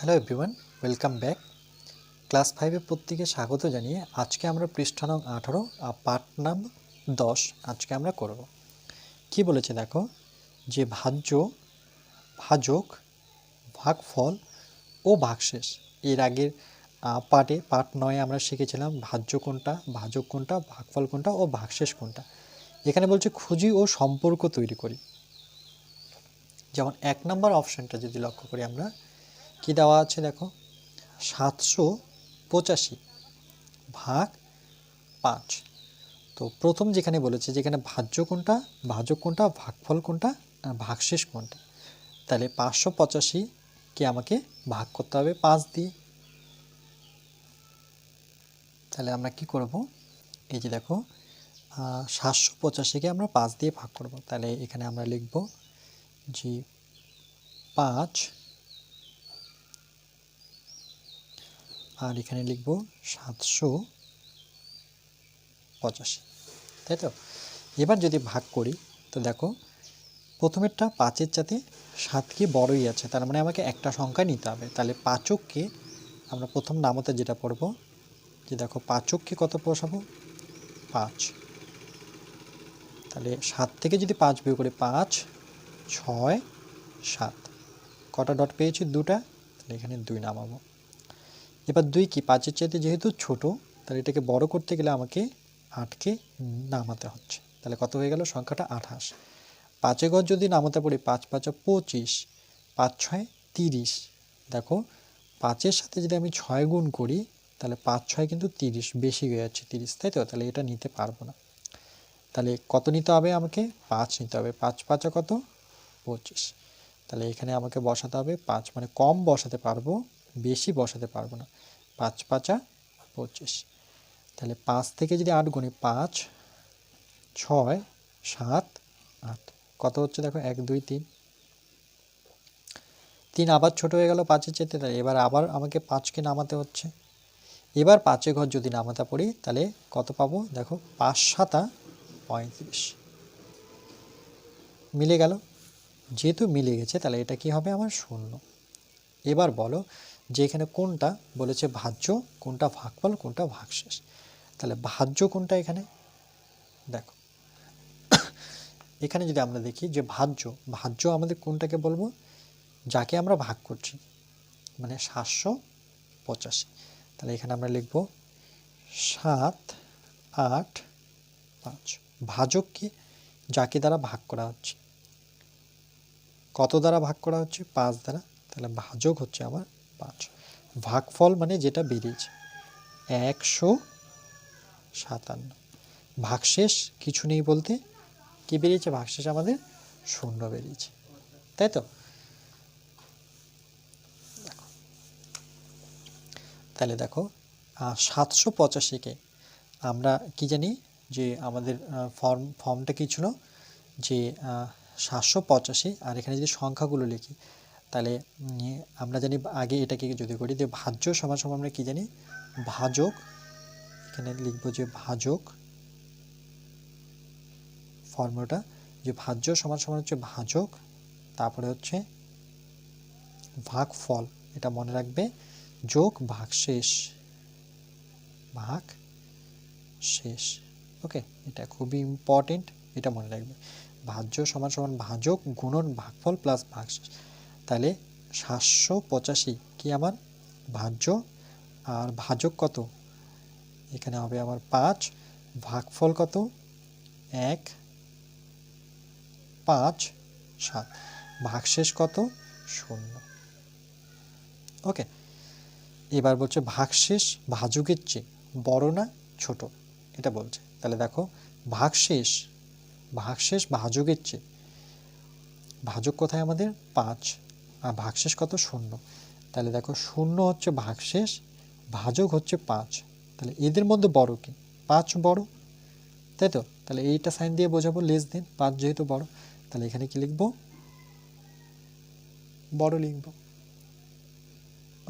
Hello everyone, welcome back. Class 5-এ প্রত্যেকে স্বাগত জানিয়ে আজকে আমরা পৃষ্ঠা নং 18 পাঠ নাম 10 আজকে আমরা করব। কি বলেছে দেখো, যে ভাজ্য, ভাজক, ভাগফল ও ভাগশেষ। এর আগের পাঠ 9 আমরা শিখেছিলাম ভাজ্য কোনটা, ভাজক কোনটা, ভাগফল কোনটা ও ভাগশেষ কোনটা। এখানে বলছে খুঁজি ও সম্পর্ক তৈরি করি। যেমন 1 নম্বর অপশানটা যদি লক্ষ্য করি আমরা, কি দেওয়া আছে দেখো, 785 ভাগ 5। তো প্রথম যেখানে বলেছে যেখানে ভাজ্য কোনটা, ভাজক কোনটা, ভাগফল কোনটা, ভাগশেষ কোনটা, তাহলে 585কে আমাকে ভাগ করতে হবে 5 দিয়ে। তাহলে আমরা কি করব, এই যে দেখো 785কে আমরা 5 দিয়ে ভাগ করব। তাহলে এখানে আমরা লিখব যে 5 আর এখানে লিখব 785, তাই তো। এবার যদি ভাগ করি তো দেখো প্রথমেরটা 5-এর চাতে 7 কি বড়ই আছে, তার মানে আমাকে একটা সংখ্যা নিতে হবে। তাহলে পাঁচককে আমরা প্রথম নামতে যেটা পড়ব, যে দেখো পাঁচককে কত বসাবো, 5। তাহলে 7 থেকে যদি 5 বিয়োগ করি 5, 6, 7, কটা ডট পেয়েছি, 2টা। তাহলে এখানে 2 নামাবো। এবার 2 কি 5-এর চাইতে যেহেতু ছোট, তাহলে এটাকে বড় করতে গেলে আমাকে 8কে নামাতে হচ্ছে। তাহলে কত হয়ে গেল, সংখ্যাটা 28। 5 ঘর যদি নামাতে পড়ি 5 5 25, 5 6 30। দেখো 5-এর সাথে যদি আমি 6 গুণ করি তাহলে 5 6 কিন্তু 30, বেশি হয়ে যাচ্ছে 30, তাই তো। তাহলে এটা নিতে পারবো না। তাহলে কত নিতে হবে, আমাকে 5 নিতে হবে। 5 5 কত, 25। তাহলে এখানে আমাকে বসাতে হবে 5, মানে কম বসাতে পারবো, বেশি বসাতে পারবো না। 5 5 25। তাহলে 5 থেকে যদি 8 গুণি 5 6 7 8, কত হচ্ছে দেখো 1 2 3। 3 আবার ছোট হয়ে গেল 5-এর চাইতে, তাই এবার আবার আমাকে 5কে নামাতে হচ্ছে। এবার 5 ঘর যদি নামাতে পড়ি তাহলে কত পাবো দেখো, 5 7 35, মিলে গেল। যেহেতু মিলে গেছে তাহলে এটা কি হবে আমার, শূন্য। এবার বলো যে এখানে কোনটা বলেছে ভাজ্য, কোনটা ভাগফল, কোনটা ভাগশেষ। তাহলে ভাজ্য কোনটা, এখানে দেখো এখানে যদি আমরা দেখি যে ভাজ্য, ভাজ্য আমাদের কোনটাকে বলবো, যাকে আমরা ভাগ করছি, মানে 785। তাহলে এখানে আমরা লিখব 7 8 5। ভাজক কি, যাকে দ্বারা ভাগ করা হচ্ছে, কত দ্বারা ভাগ করা হচ্ছে, 5 দ্বারা। তাহলে ভাজক হচ্ছে আমার 5। ভাগফল মানে যেটা বেরিয়েছে 157। ভাগশেষ কিছু নেই বলতে কি বেরিয়েছে, ভাগশেষ আমাদের 0 বেরিয়েছে, তাই তো। তাহলে দেখো 785কে আমরা কি জানি, যে আমাদের ফর্মটা কি ছিল, যে 785। আর এখানে যদি সংখ্যাগুলো লিখি তাহলে আমরা জানি আগে এটাকে যদি করি যে ভাজ্য সমান সমান আমরা কি জানি, ভাজক। এখানে লিখবো যে ভাজক, ফর্মুলাটা যে ভাজ্য সমান সমান হচ্ছে ভাজক, তারপরে হচ্ছে ভাগফল, এটা মনে রাখবে, যোগ ভাগশেষ, ভাগশেষ। ওকে, এটা খুবই ইম্পর্টেন্ট, এটা মনে রাখবে। ভাজ্য সমান সমান ভাজক গুণন ভাগফল প্লাস ভাগশেষ। তাহলে 785 কি আমার ভাজ্য, আর ভাজক কত, এখানে হবে আমার 5, ভাগফল কত 1 5 7, ভাগশেষ কত 0। ওকে, এবার বলছে ভাগশেষ ভাজকের চেয়ে বড় না ছোট, এটা বলছে। তাহলে দেখো ভাগশেষ, ভাগশেষ ভাজকের চেয়ে, ভাজক কোথায় আমাদের 5, আর ভাগশেষ কত 0। তাহলে দেখো 0 হচ্ছে ভাগশেষ, ভাজক হচ্ছে 5। তাহলে এদের মধ্যে বড় কি, 5 বড়, তাই তো। তাহলে এইটা সাইন দিয়ে বোঝাবো লেস দেন, 5 যেহেতু বড়। তাহলে এখানে কি লিখবো, বড় লিখবো।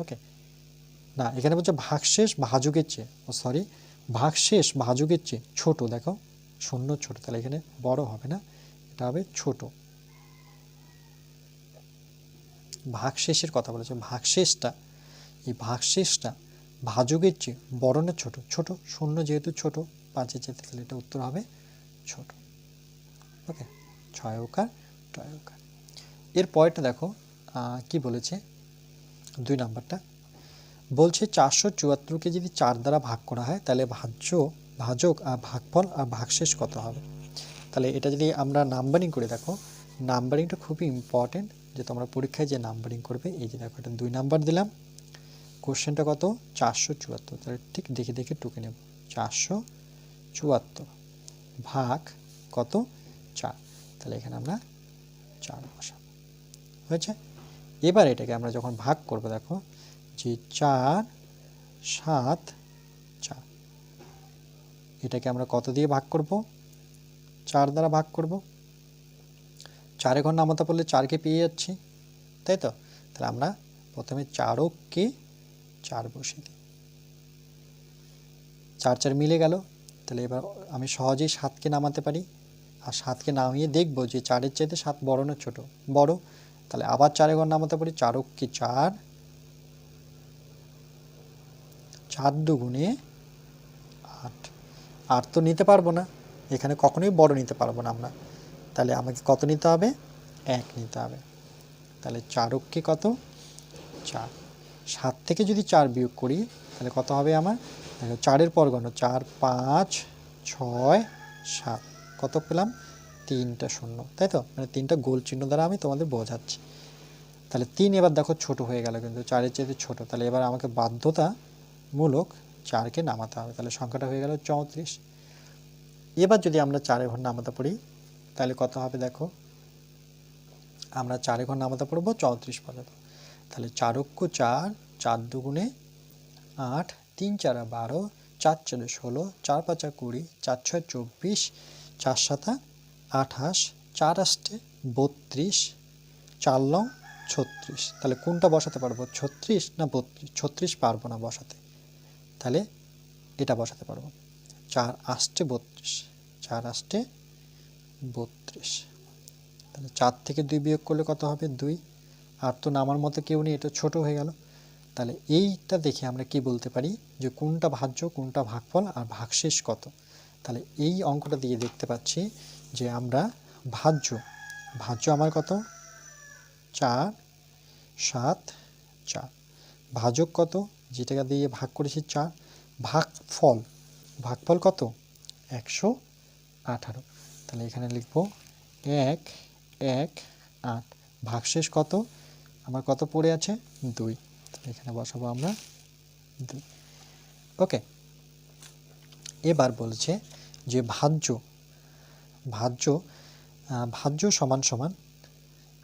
ওকে, না এখানে বলছে ভাগশেষ ভাজকের চেয়ে, সরি, ভাগশেষ ভাজকের চেয়ে ছোট। দেখো 0 ছোট, তাহলে এখানে বড় হবে না, এটা হবে ছোট। ভাগশেষের কথা বলেছে, ভাগশেষটা এই ভাগশেষটা ভাজকের চেয়ে বড় না ছোট? ছোট। শূন্য যেহেতু ছোট 5-এর চেয়ে, তাহলে এটা উত্তর হবে ছোট। ওকে, 6 ওকার 2 ওকার। এর পরেরটা দেখো কি বলেছে, 2 নাম্বারটা বলছে 474কে যদি 4 দ্বারা ভাগ করা হয় তাহলে ভাজক আর ভাগফল আর ভাগশেষ কত হবে? তাহলে এটা যদি আমরা নাম্বারিং করে, দেখো নাম্বারিংটা খুবই ইম্পর্টেন্ট, যে তোমরা পরীক্ষায় যে নাম্বারিং করবে। এই যে দেখো এটা 2 নাম্বার দিলাম, কোশ্চেনটা কত 474, তাহলে ঠিক দেখে দেখে টুকে নেব। 474 ভাগ কত 4, তাহলে এখানে আমরা 4 বসাবো। হয়েছে? এবার এটাকে আমরা যখন ভাগ করব, দেখো যে 4 7 4, এটাকে আমরা কত দিয়ে ভাগ করব? 4 দ্বারা ভাগ করব। 4 ঘর নামাতে পড়লে 4কে পেয়ে যাচ্ছি, তাই তো? তাহলে আমরা প্রথমে 4কে 4 বসিয়ে দিই, 4 4 মিলে গেল। তাহলে এবার আমি সহজেই 7কে নামাতে পারি, আর 7কে নামিয়ে দেখব যে 4-এর চাইতে 7 বড় না ছোট? বড়। তাহলে আবার 4 ঘর নামাতে পারি, 4কে 4, 4 দুগুণে 8। 8 তো নিতে পারবো না, এখানে কখনোই বড় নিতে পারবো না আমরা, তাহলে আমাকে কত নিতে হবে? 1 নিতে হবে। তাহলে 4কে কত 4, 7 থেকে যদি 4 বিয়োগ করি তাহলে কত হবে আমার? দেখো 4-এর পর গণ 4 5 6 7, কত পেলাম? 3টা শূন্য, তাই তো? মানে 3টা গোল চিহ্ন দ্বারা আমি তোমাদের বোঝাচ্ছি। তাহলে 3 এবার দেখো ছোট হয়ে গেল, কিন্তু 4-এর চাইতে ছোট। তাহলে এবার আমাকে বাধ্যতামূলক 4কে নামাতে হবে, তাহলে সংখ্যাটা হয়ে গেল 34। এবার যদি আমরা 4 ঘর নামাতে পড়ি তাহলে কত হবে? দেখো আমরা 4 ঘর নামাতে পড়বো 34 পর্যন্ত। তাহলে 4 4, 4 দুগুণে 8, 3 4 12, 4 4 16, 4 5 20, 4 6 24, 4 7 28, 4 8 32, 4 9 36। তাহলে কোনটা বসাতে পারবো? 36 না 32? 36 পারবো না বসাতে, তাহলে এটা বসাতে পারবো। 4 8 32, 4 8 32। তাহলে 4 থেকে 2 বিয়োগ করলে কত হবে? 2। আর তো নামার মতো কেউ নেই, এটা ছোট হয়ে গেল। তাহলে এইটা দেখে আমরা কি বলতে পারি যে কোনটা ভাজ্য, কোনটা ভাগফল আর ভাগশেষ কত? তাহলে এই অঙ্কটা দিয়ে দেখতে পাচ্ছি যে আমরা ভাজ্য আমার কত? 4 7 4। ভাজক কত? যেটা দিয়ে ভাগ করেছি 4। ভাগফল কত? 118। তাহলে এখানে লিখব 1 1 8। ভাগশেষ কত? আমার কত পড়ে আছে? 2। তাহলে এখানে বসাবো আমরা 2। ওকে, এবার বলছে যে ভাজ্য সমান সমান,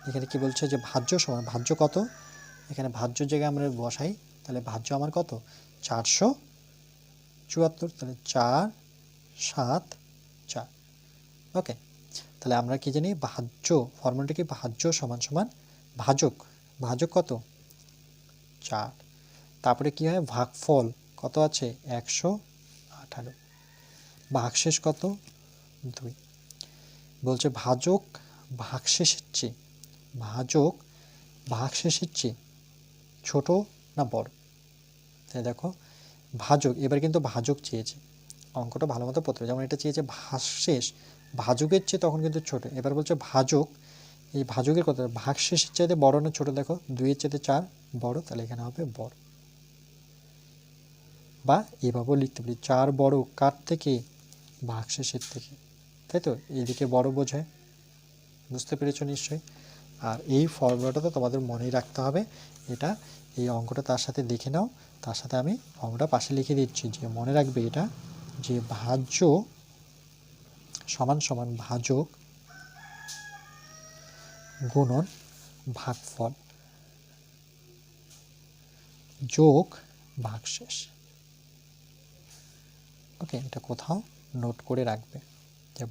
এখানে কি বলছে যে ভাজ্য কত? এখানে ভাজ্য জায়গায় আমরা বসাই, তাহলে ভাজ্য আমার কত? 474। তাহলে 4 7 4। ওকে, তাহলে আমরা কি জানি? ফর্মুলাটা কি? ভাজ্য সমান সমান ভাজক কত? 4। তারপরে কি হয়? ভাগফল কত আছে? 118। ভাগশেষ কত? 2। বলছে ভাজক ভাগশেষের চেয়ে ছোট না বড়? তাই দেখো ভাজক, এবার কিন্তু ভাজক চেয়েছে, অঙ্কটা ভালো মতো পড়তে হবে। যেমন এটা চেয়েছে ভাগশেষ, ভাজকের চেয়ে তখন কিন্তু ছোট। এবার বলছে ভাজক, এই ভাজকের কত? ভাগশেষের চাইতে বড় না ছোট? দেখো 2-এর চাইতে 4 বড়, তাহলে এখানে হবে বড়। বা এভাবেও লিখতে পারি 4 বড় কার থেকে? ভাগশেষের থেকে, তাই তো? এইদিকে বড় বোঝায়। বুঝতে পেরেছো নিশ্চয়ই? আর এই ফর্মুলাটা তো তোমাদের মনেই রাখতে হবে। এটা এই অঙ্কটা তার সাথে দেখে নাও, তার সাথে আমি অঙ্কটা পাশে লিখে দিচ্ছি, যে মনে রাখবে এটা, যে ভাজ্য সমান সমান ভাজক গুণন ভাগফল যোগ ভাগশেষ। ওকে, এটা কোথাও নোট করে রাখবে যে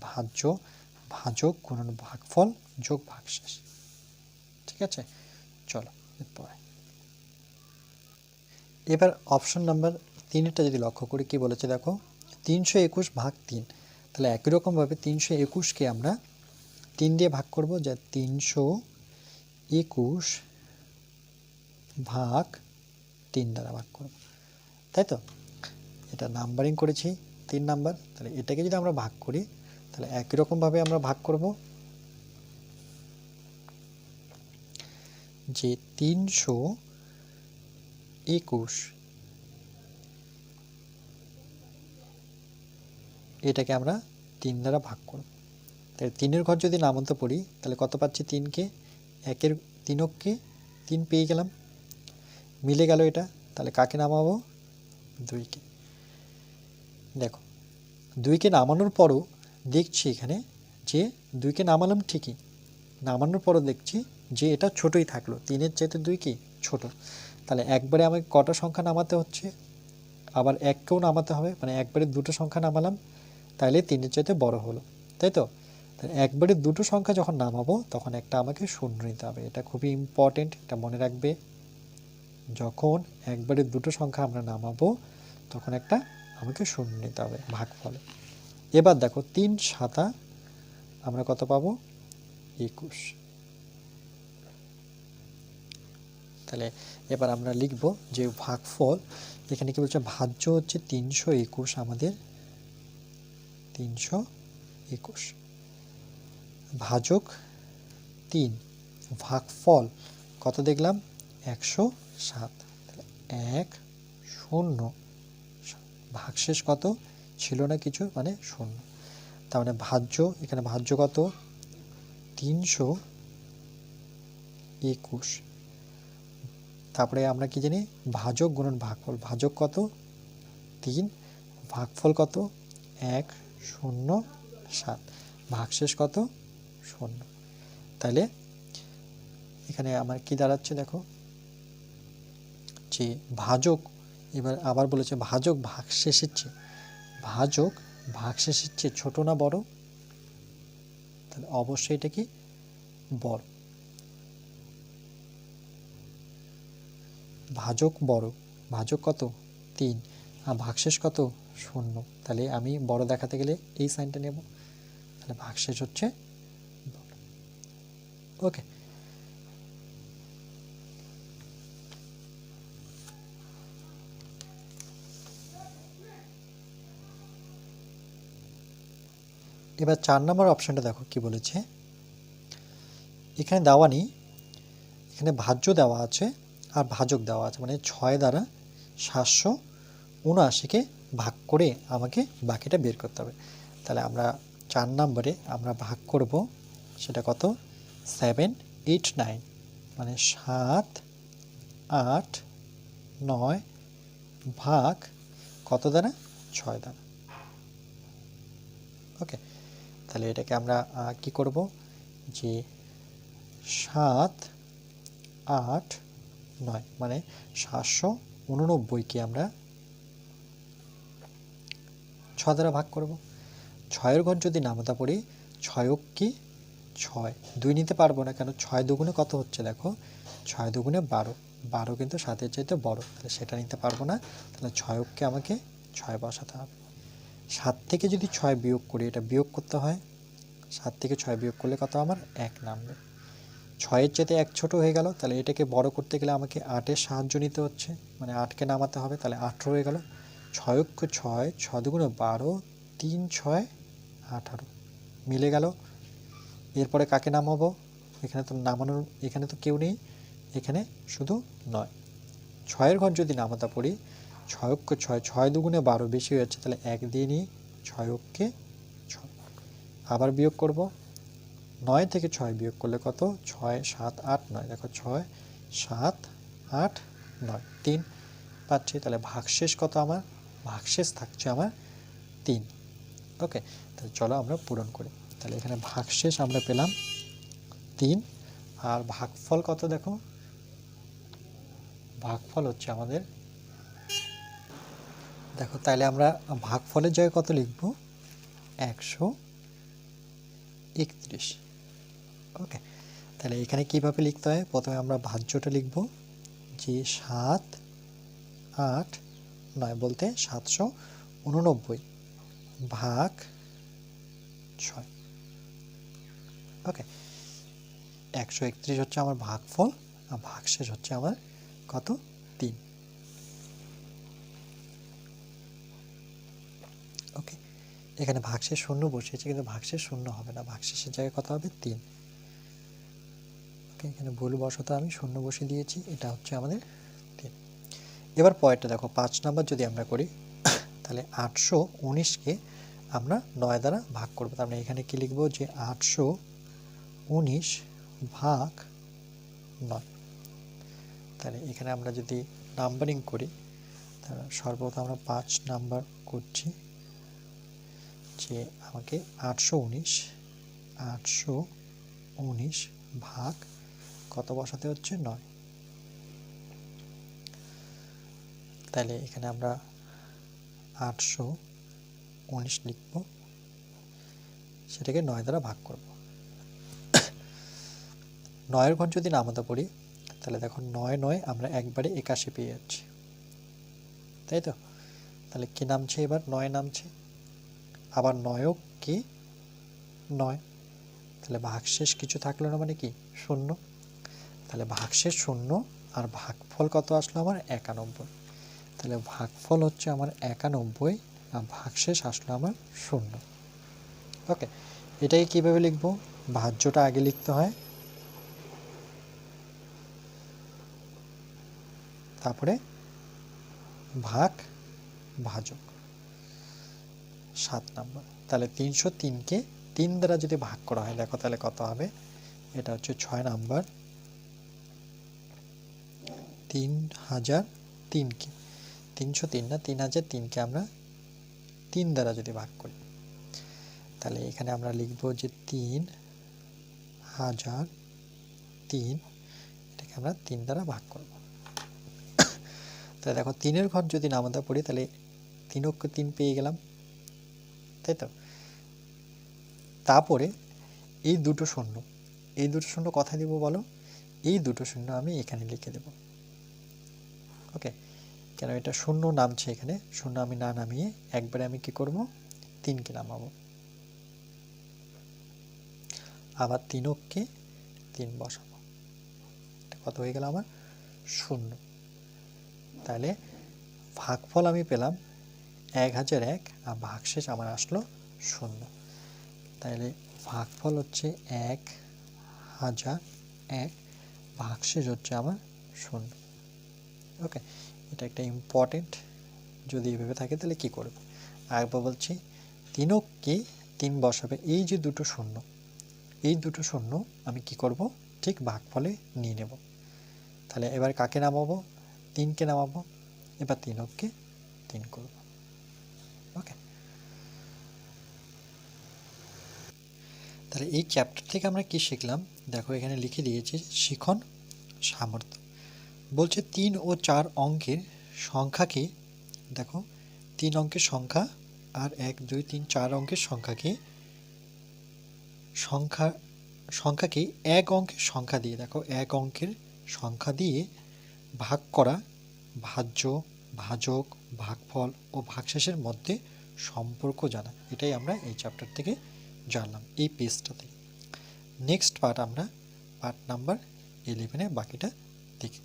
ভাজক গুণন ভাগফল যোগ ভাগশেষ। ঠিক আছে, চলো এরপরে। এবার অপশন নাম্বার 3টা যদি লক্ষ্য করি কি বলেছে দেখো, 321 ভাগ 3। তাহলে একই রকমভাবে 321কে আমরা 3 দিয়ে ভাগ করব, যা 321 ভাগ 3 দ্বারা ভাগ করব, তাই তো? এটা নাম্বারিং করেছি 3 নাম্বার, তাহলে এটাকে যদি আমরা ভাগ করি তাহলে একই রকমভাবে আমরা ভাগ করব, যে 321 এটাকে আমরা 3 দ্বারা ভাগ করব। তাহলে 3-এর ঘর যদি নামাতে পড়ি তাহলে কত পাচ্ছি? 3কে, 1-এর 3-কে 3 পেয়ে গেলাম, মিলে গেল এটা। তাহলে কাকে নামাবো? 2কে। দেখো 2কে নামানোর পরও দেখছি এখানে যে 2কে নামালাম ঠিকই, নামানোর পরও দেখছি যে এটা ছোটই থাকলো, 3-এর চাইতে 2 কি ছোট। তাহলে একবারে আমাকে কটা সংখ্যা নামাতে হচ্ছে? আবার 1কেও নামাতে হবে, মানে একবারে দুটো সংখ্যা নামালাম, তাহলে 3-এর চাইতে বড় হলো, তাই তো? তাহলে একবারে দুটো সংখ্যা যখন নামাবো তখন একটা আমাকে শূন্য নিতে হবে। এটা খুবই ইম্পর্টেন্ট, এটা মনে রাখবে। যখন একবারে দুটো সংখ্যা আমরা নামাবো তখন একটা আমাকে শূন্য নিতে হবে ভাগফলে। এবার দেখো 3 7 আমরা কত পাবো? 21। তাহলে এবার আমরা লিখব যে ভাগফল, এখানে কি বলছে? ভাজ্য হচ্ছে 321 আমাদের, 321 ভাজক 3, ভাগফল কত দেখলাম? 107। 1 0, ভাগশেষ কত? ছিল না কিছু, মানে 0। তার মানে ভাজ্য, এখানে ভাজ্য কত? 321। তারপরে আমরা কি জানি? ভাজক গুণন ভাগফল, ভাজক কত? 3, ভাগফল কত? 107, ভাগশেষ কত? 0। তাহলে এখানে আমার কি দাঁড়াচ্ছে দেখো, যে ভাজক, এবার আবার বলেছে ভাজক ভাগশেষের চেয়ে, ভাজক ভাগশেষের চেয়ে ছোট না বড়? তাহলে অবশ্যই এটা কি বড়, ভাজক বড়। ভাজক কত? 3, আর ভাগশেষ কত? 0। তাহলে আমি বড় দেখাতে গেলে এই সাইনটা নেব, তাহলে ভাগশেষ হচ্ছে বড়। ওকে, এবার 4 নম্বর অপশনটা দেখো কি বলেছে। এখানে দেওয়া নেই, এখানে ভাজ্য দেওয়া আছে আর ভাজক দেওয়া আছে, মানে 6 দ্বারা 779কে ভাগ করে আমাকে বাকিটা বের করতে হবে। তাহলে আমরা 4 নম্বরে আমরা ভাগ করব, সেটা কত? 7 8 9, মানে 7 8 9 ভাগ কত দ্বারা? 6 দ্বারা। ওকে, তাহলে এটাকে আমরা কি করব, যে 7 8 9, মানে 789কে আমরা 6 দ্বারা ভাগ করব। 6-এর ঘর যদি নামতা পড়ি, 6 কি 6, 2 নিতে পারবো না, কেন? 6 দুগুণে কত হচ্ছে দেখো, 6 দুগুণে 12, 12 কিন্তু 7-এর চাইতে বড়, তাহলে সেটা নিতে পারবো না। তাহলে 6কে আমাকে 6 বসাতে হবে। 7 থেকে যদি 6 বিয়োগ করি, এটা বিয়োগ করতে হয়, 7 থেকে 6 বিয়োগ করলে কত? আমার 1 নামবে। 6-এর চাইতে 1 ছোট হয়ে গেল, তাহলে এটাকে বড় করতে গেলে আমাকে 8-এর সাহায্য নিতে হচ্ছে, মানে 8কে নামাতে হবে, তাহলে 18 হয়ে গেল। 6 6, 6 দুগুণে 12, 3 6 18, মিলে গেল। এরপরে কাকে নামাবো? এখানে তো নামানোর, এখানে তো কেউ নেই, এখানে শুধু 9। 6-এর ঘর যদি নামাতে পড়ি, 6 6, 6 দুগুণে 12 বেশি হয়ে যাচ্ছে, তাহলে 1 দিয়ে নিই, 6 6। আবার বিয়োগ করব, 9 থেকে 6 বিয়োগ করলে কত? 6 7 8 9, দেখো 6 7 8 9, 3 পাচ্ছি। তাহলে ভাগশেষ কত আমার? ভাগশেষ থাকছে আমার 3। ওকে, তাহলে চলো আমরা পূরণ করি। তাহলে এখানে ভাগশেষ আমরা পেলাম 3, আর ভাগফল কত দেখো? ভাগফল হচ্ছে আমাদের, দেখো তাহলে আমরা ভাগফলের জায়গায় কত লিখব? 131। ওকে, তাহলে এখানে কিভাবে লিখতে হয়? প্রথমে আমরা ভাজ্যটা লিখব, যে 7 8 9 বলতে 789 ভাগ 6। ওকে, 131 হচ্ছে আমার ভাগফল, আর ভাগশেষ হচ্ছে আমার কত? 3। ওকে, এখানে ভাগশেষ শূন্য বসিয়েছে, কিন্তু ভাগশেষ শূন্য হবে না, ভাগশেষের জায়গায় কত হবে 3। ওকে, এখানে ভুলবশত আমি শূন্য বসিয়ে দিয়েছি, এটা হচ্ছে আমাদের 3। এবার পরেরটা দেখো, 5 নাম্বার যদি আমরা করি তাহলে 819কে আমরা 9 দ্বারা ভাগ করবো। তার মানে এখানে কি লিখবো যে 819 ভাগ 9। তাহলে এখানে আমরা যদি নাম্বারিং করি, তাহলে সর্বপ্রথম আমরা 5 নাম্বার করছি, যে আমাকে 819 ভাগ কত বসাতে হচ্ছে 9। তাহলে এখানে আমরা 819 লিখব, সেটাকে 9 দ্বারা ভাগ করব। 9-এর ঘর যদি নামতা পড়ি, তাহলে দেখো 9 আমরা একবারে 81 পেয়ে যাচ্ছি, তাই তো? তাহলে কি নামছে এবার? 9 নামছে। আবার 9ও কি 9, তাহলে ভাগশেষ কিছু থাকলো না, মানে কি 0। তাহলে ভাগশেষ 0 আর ভাগফল কত আসলো আমার? 91। তাহলে ভাগফল হচ্ছে আমার 91 আর ভাগশেষ আসলো আমার 0। ওকে, এটাকে কিভাবে লিখবো? ভাজ্যটা আগে লিখতে হয়, তারপরে ভাগ ভাজক। 7 নাম্বার, তাহলে 303কে 3 দ্বারা যদি ভাগ করা হয়, দেখো তাহলে কত হবে? এটা হচ্ছে 6 নাম্বার, 3003কে 303 না 3003কে আমরা 3 দ্বারা যদি ভাগ করি, তাহলে এখানে আমরা লিখব যে 3003, এটাকে আমরা 3 দ্বারা ভাগ করব। তাহলে দেখো 3-এর ঘর যদি নামতা পড়ি, তাহলে 3 অক্ষে 3 পেয়ে গেলাম, তাই তো? তারপরে এই দুটো শূন্য, এই দুটো শূন্য কোথায় দিব বলো? এই দুটো শূন্য আমি এখানে লিখে দেব। ওকে, কেন এটা শূন্য নামছে, এখানে শূন্য আমি না নামিয়ে একবারে আমি কি করব? 3কে নামাবো, আবার 3 অক্ষে 3 বসাবো, কত হয়ে গেল আমার? 0। তাহলে ভাগফল আমি পেলাম 1001 আর ভাগশেষ আমার আসলো 0। তাহলে ভাগফল হচ্ছে 1001, ভাগশেষ হচ্ছে আমার 0। ওকে, এটা একটা ইম্পর্টেন্ট, যদি এভাবে থাকে তাহলে কি করবে? আরেকবার বলছি, 3 অক্ষে 3 বসাবে, এই যে দুটো শূন্য, এই দুটো শূন্য আমি কি করব? ঠিক ভাগফলে নিয়ে নেব। তাহলে এবার কাকে নামাবো? 3কে নামাবো, এবার 3 অক্ষে 3 করব। ওকে, তাহলে এই চ্যাপ্টার থেকে আমরা কি শিখলাম? দেখো এখানে লিখে দিয়েছি শিখন সামর্থ্য। বলছে 3 ও 4 অঙ্কের সংখ্যাকে, দেখো 3 অঙ্কের সংখ্যা আর 1 2 3 4 অঙ্কের সংখ্যাকে 1 অঙ্কের সংখ্যা দিয়ে, দেখো 1 অঙ্কের সংখ্যা দিয়ে ভাগ করা, ভাজ্য, ভাজক, ভাগফল ও ভাগশেষের মধ্যে সম্পর্ক জানা, এটাই আমরা এই চ্যাপ্টার থেকে জানলাম, এই পেজটা থেকে। নেক্সট পার্ট আমরা পার্ট নাম্বার 11-এ বাকিটা দেখি।